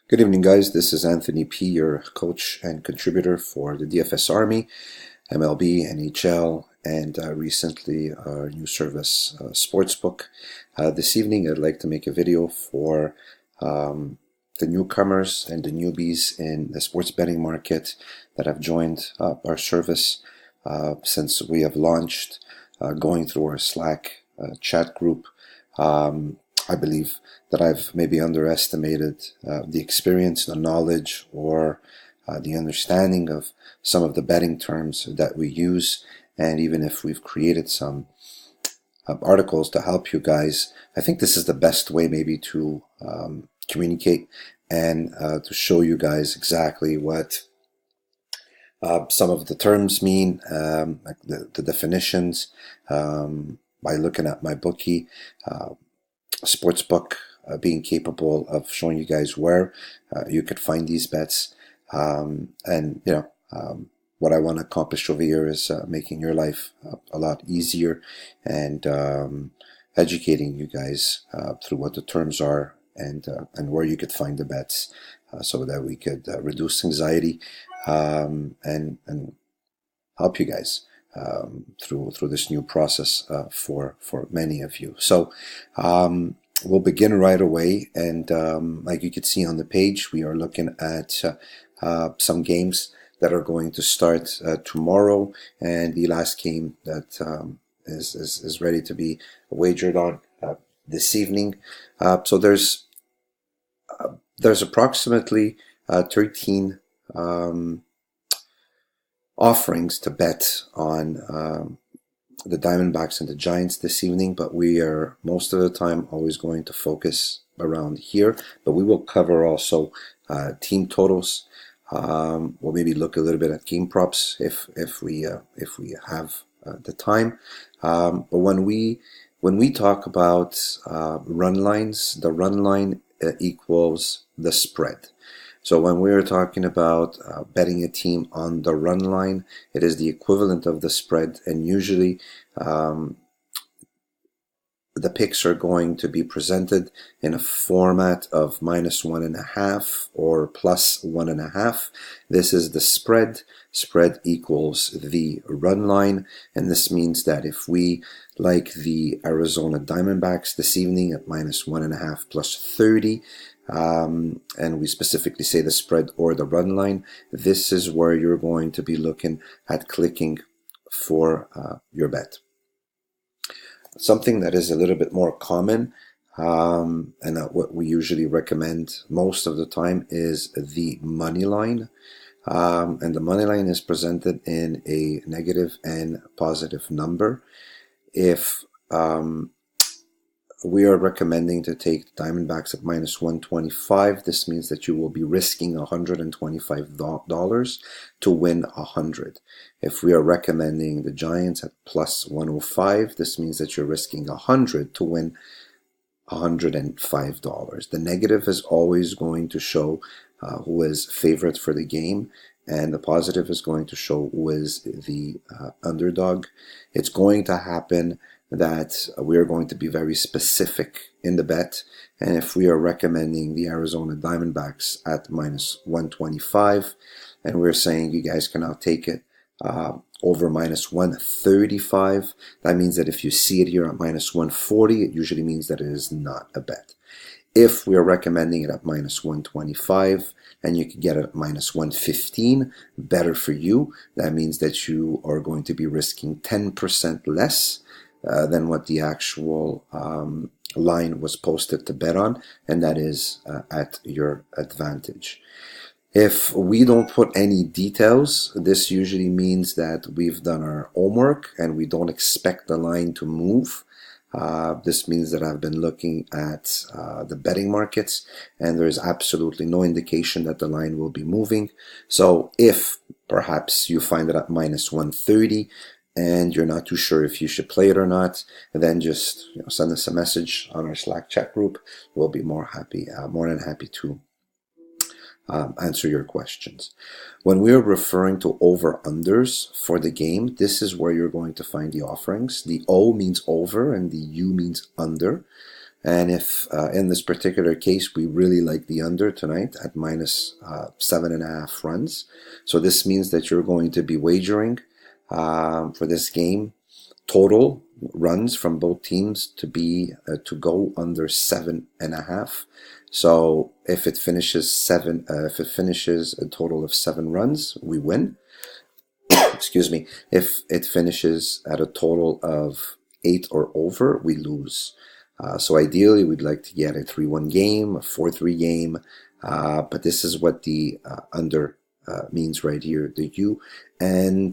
Good evening, guys. This is Anthony P., your coach and contributor for the DFS Army, MLB, NHL, and recently our new service, Sportsbook. This evening, I'd like to make a video for the newcomers and the newbies in the sports betting market that have joined our service since we have launched, going through our Slack chat group. I believe that I've maybe underestimated the experience, the knowledge, or the understanding of some of the betting terms that we use. And even if we've created some articles to help you guys, I think this is the best way maybe to communicate and to show you guys exactly what some of the terms mean, like the definitions, by looking at MyBookie. Sportsbook being capable of showing you guys where you could find these bets, and what I want to accomplish over here is making your life a lot easier and educating you guys through what the terms are and where you could find the bets, so that we could reduce anxiety and help you guys through this new process for many of you. So we'll begin right away, and like you can see on the page, we are looking at some games that are going to start tomorrow, and the last game that is ready to be wagered on this evening. So there's approximately 13 offerings to bet on the Diamondbacks and the Giants this evening, but we are most of the time always going to focus around here. But we will cover also team totals. We'll maybe look a little bit at game props if we have the time. But when we talk about run lines, the run line equals the spread. So when we're talking about betting a team on the run line, it is the equivalent of the spread, and usually the picks are going to be presented in a format of -1.5 or +1.5. This is the spread. Spread equals the run line, and this means that if we like the Arizona Diamondbacks this evening at -1.5 +30, and we specifically say the spread or the run line, this is where you're going to be looking at clicking for your bet. Something that is a little bit more common, and what we usually recommend most of the time, is the money line. And the money line is presented in a negative and positive number. If we are recommending to take the Diamondbacks at -125. This means that you will be risking $125 to win 100. If we are recommending the Giants at +105, this means that you're risking 100 to win $105. The negative is always going to show who is favorite for the game, and the positive is going to show who is the underdog. It's going to happen that we are going to be very specific in the bet, and if we are recommending the Arizona Diamondbacks at -125, and we're saying you guys cannot take it over -135, that means that if you see it here at -140, it usually means that it is not a bet. If we are recommending it at -125 and you can get it at -115, better for you. That means that you are going to be risking 10% less than what the actual line was posted to bet on, and that is at your advantage. If we don't put any details, this usually means that we've done our homework and we don't expect the line to move. This means that I've been looking at the betting markets, and there is absolutely no indication that the line will be moving. So if perhaps you find it at -130 and you're not too sure if you should play it or not, then just send us a message on our Slack chat group. We'll be more than happy to answer your questions. When we're referring to over-unders for the game, this is where you're going to find the offerings. The O means over and the U means under. And if in this particular case we really like the under tonight at minus 7.5 runs, so this means that you're going to be wagering for this game total runs from both teams to be to go under 7.5. So if it finishes a total of 7 runs, we win. Excuse me. If it finishes at a total of 8 or over, we lose. So ideally, we'd like to get a 3-1 game, a 4-3 game, but this is what the under means right here, the U, and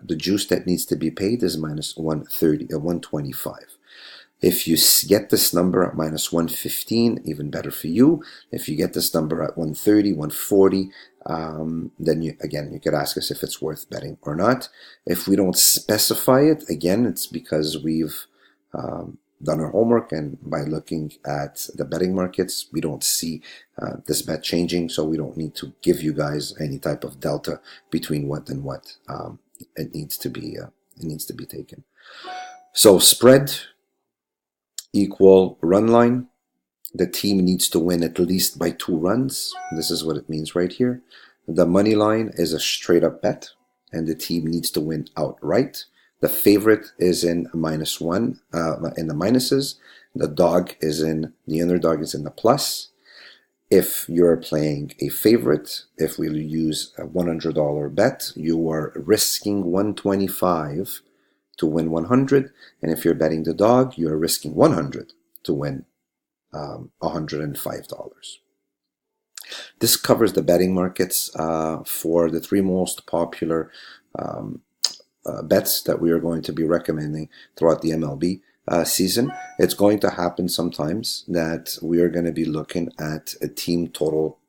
the juice that needs to be paid is minus 125. If you get this number at minus 115, even better for you. If you get this number at 130, 140, then you could ask us if it's worth betting or not. If we don't specify it, again, it's because we've done our homework, and by looking at the betting markets, we don't see this bet changing, so we don't need to give you guys any type of delta between what and what. It needs to be taken. So spread equal run line. The team needs to win at least by 2 runs. This is what it means right here. The money line is a straight up bet, and the team needs to win outright. The favorite is in -1 in the minuses. The underdog is in the plus. If you're playing a favorite, if we use a $100 bet, you are risking 125 to win 100, and if you're betting the dog, you are risking 100 to win $105. This covers the betting markets for the 3 most popular bets that we are going to be recommending throughout the MLB season. It's going to happen sometimes that we are going to be looking at a team total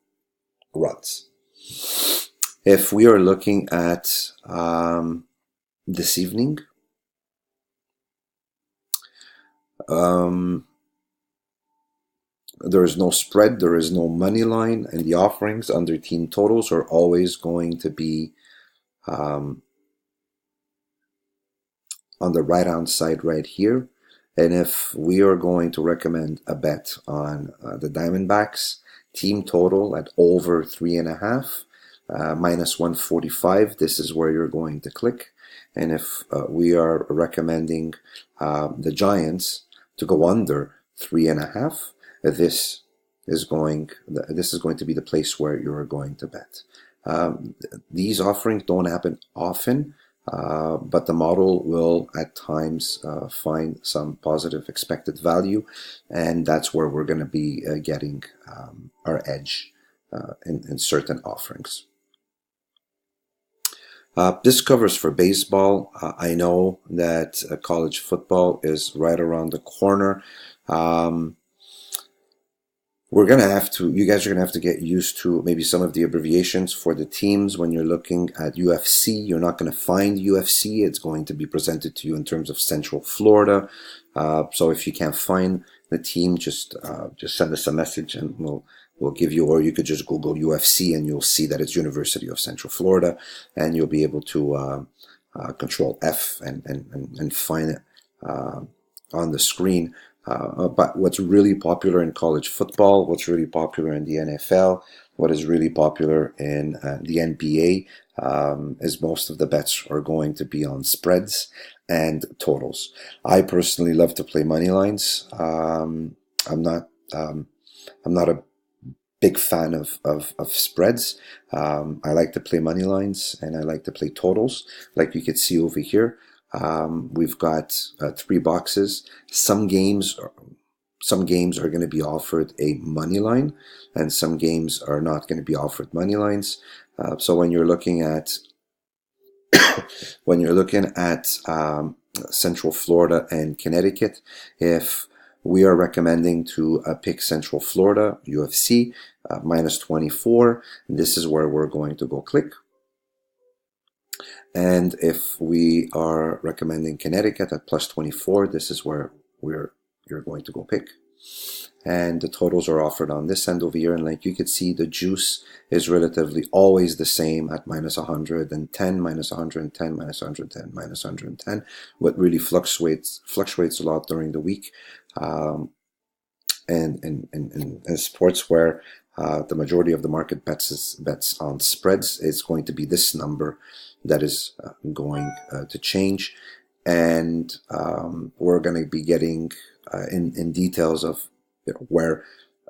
runs. If we are looking at this evening, there is no spread, there is no money line, and the offerings under team totals are always going to be on the right hand side right here. And if we are going to recommend a bet on the Diamondbacks, team total at over 3.5, minus 145, this is where you're going to click. And if we are recommending the Giants to go under 3.5, this is going to be the place where you're going to bet. These offerings don't happen often, but the model will at times find some positive expected value, and that's where we're going to be getting our edge in certain offerings. This covers for baseball. I know that college football is right around the corner. You guys are going to have to get used to maybe some of the abbreviations for the teams. When you're looking at UFC, you're not going to find UFC. It's going to be presented to you in terms of Central Florida. So if you can't find the team, just send us a message and we'll give you, or you could just Google UFC and you'll see that it's University of Central Florida, and you'll be able to Control F and find it on the screen. But what's really popular in college football, what's really popular in the NFL, what is really popular in the NBA is most of the bets are going to be on spreads and totals. I personally love to play money lines. I'm not a big fan of spreads. I like to play money lines and I like to play totals, like you can see over here. We've got 3 boxes. Some games are going to be offered a money line, and some games are not going to be offered money lines. So when you're looking at Central Florida and Connecticut, if we are recommending to pick Central Florida UFC minus 24, this is where we're going to go click. And if we are recommending Connecticut at plus 24, this is where you're going to go pick. And the totals are offered on this end over here. And like you can see, the juice is relatively always the same at minus 110, minus 110, minus 110, minus 110. What really fluctuates a lot during the week in sports where the majority of the market bets on spreads, it's going to be this number that is going to change. And we're going to be getting in details of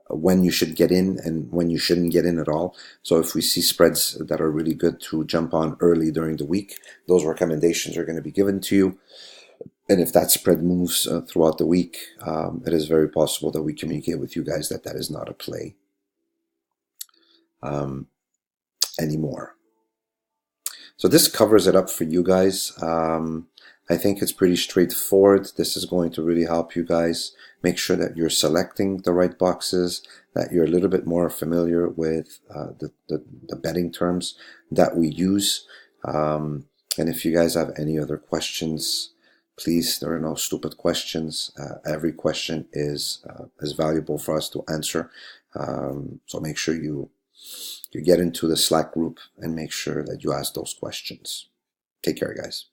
when you should get in and when you shouldn't get in at all. So if we see spreads that are really good to jump on early during the week, those recommendations are going to be given to you. And if that spread moves throughout the week, it is very possible that we communicate with you guys that that is not a play anymore. So this covers it up for you guys. I think it's pretty straightforward. This is going to really help you guys make sure that you're selecting the right boxes, that you're a little bit more familiar with the betting terms that we use. And if you guys have any other questions, please, there are no stupid questions. Every question is valuable for us to answer. So make sure you get into the Slack group and make sure that you ask those questions. Take care, guys.